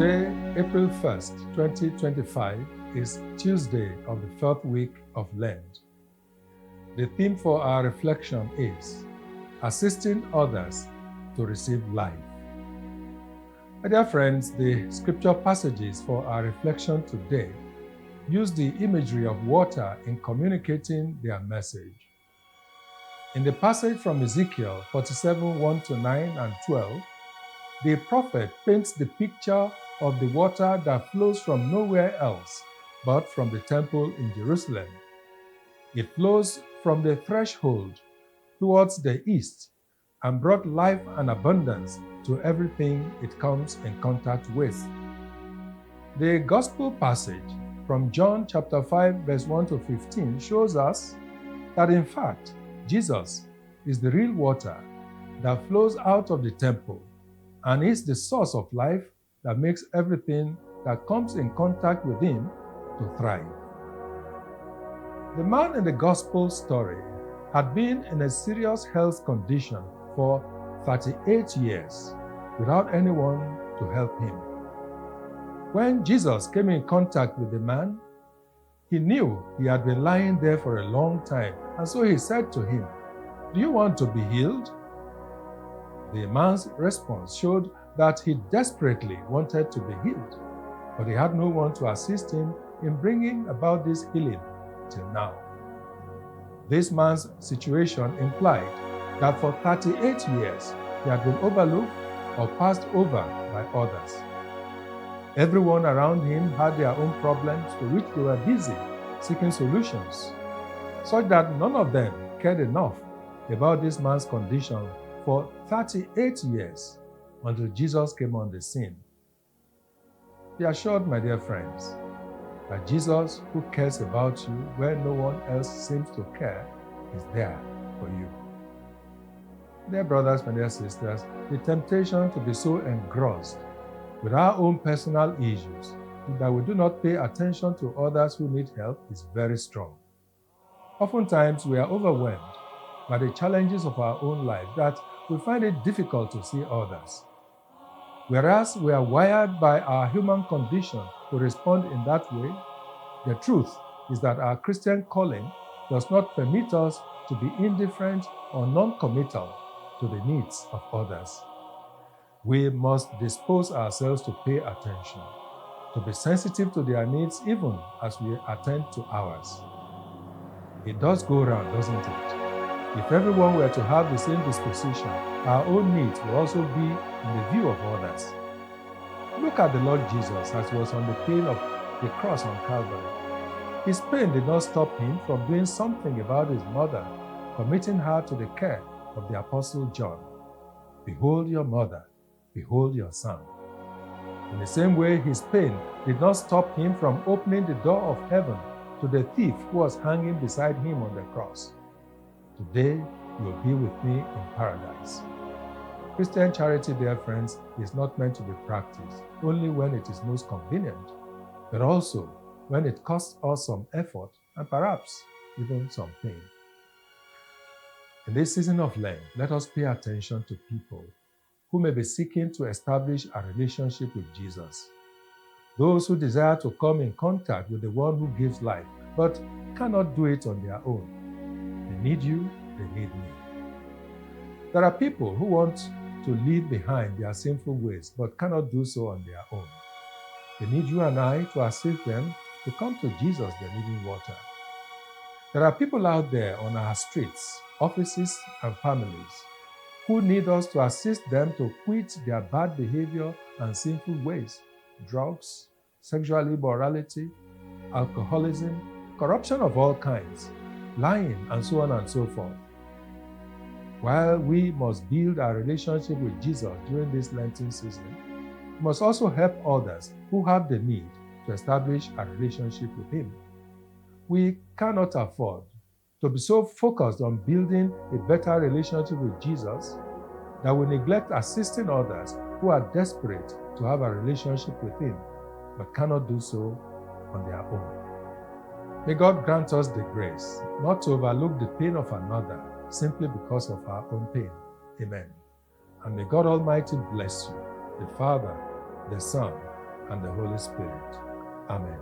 Today, April 1st, 2025, is Tuesday of the 4th week of Lent. The theme for our reflection is assisting others to receive life. My dear friends, the scripture passages for our reflection today use the imagery of water in communicating their message. In the passage from Ezekiel 47, 1-9 and 12, the prophet paints the picture of the water that flows from nowhere else but from the temple in Jerusalem. It flows from the threshold towards the east and brought life and abundance to everything it comes in contact with. The gospel passage from John chapter 5 verse 1-15 shows us that in fact Jesus is the real water that flows out of the temple and is the source of life that makes everything that comes in contact with him to thrive. The man in the gospel story had been in a serious health condition for 38 years without anyone to help him. When Jesus came in contact with the man, he knew he had been lying there for a long time, and so he said to him, "Do you want to be healed?" The man's response showed that he desperately wanted to be healed, but he had no one to assist him in bringing about this healing till now. This man's situation implied that for 38 years he had been overlooked or passed over by others. Everyone around him had their own problems to which they were busy seeking solutions, such that none of them cared enough about this man's condition for 38 years until Jesus came on the scene. Be assured, my dear friends, that Jesus, who cares about you where no one else seems to care, is there for you. Dear brothers, my dear sisters, the temptation to be so engrossed with our own personal issues that we do not pay attention to others who need help is very strong. Oftentimes, we are overwhelmed by the challenges of our own life that we find it difficult to see others. Whereas we are wired by our human condition to respond in that way, the truth is that our Christian calling does not permit us to be indifferent or non-committal to the needs of others. We must dispose ourselves to pay attention, to be sensitive to their needs even as we attend to ours. It does go round, doesn't it? If everyone were to have the same disposition, our own needs will also be in the view of others. Look at the Lord Jesus as he was on the pain of the cross on Calvary. His pain did not stop him from doing something about his mother, committing her to the care of the Apostle John. Behold your mother, behold your son. In the same way, his pain did not stop him from opening the door of heaven to the thief who was hanging beside him on the cross. Today, you will be with me in paradise. Christian charity, dear friends, is not meant to be practiced only when it is most convenient, but also when it costs us some effort and perhaps even some pain. In this season of Lent, let us pay attention to people who may be seeking to establish a relationship with Jesus. Those who desire to come in contact with the one who gives life, but cannot do it on their own. They need you, they need me. There are people who want to leave behind their sinful ways, but cannot do so on their own. They need you and I to assist them to come to Jesus, the living water. There are people out there on our streets, offices, and families who need us to assist them to quit their bad behavior and sinful ways, drugs, sexual immorality, alcoholism, corruption of all kinds, lying, and so on and so forth. While we must build our relationship with Jesus during this Lenten season, we must also help others who have the need to establish a relationship with Him. We cannot afford to be so focused on building a better relationship with Jesus that we neglect assisting others who are desperate to have a relationship with Him, but cannot do so on their own. May God grant us the grace not to overlook the pain of another simply because of our own pain. Amen. And may God Almighty bless you, the Father, the Son, and the Holy Spirit. Amen.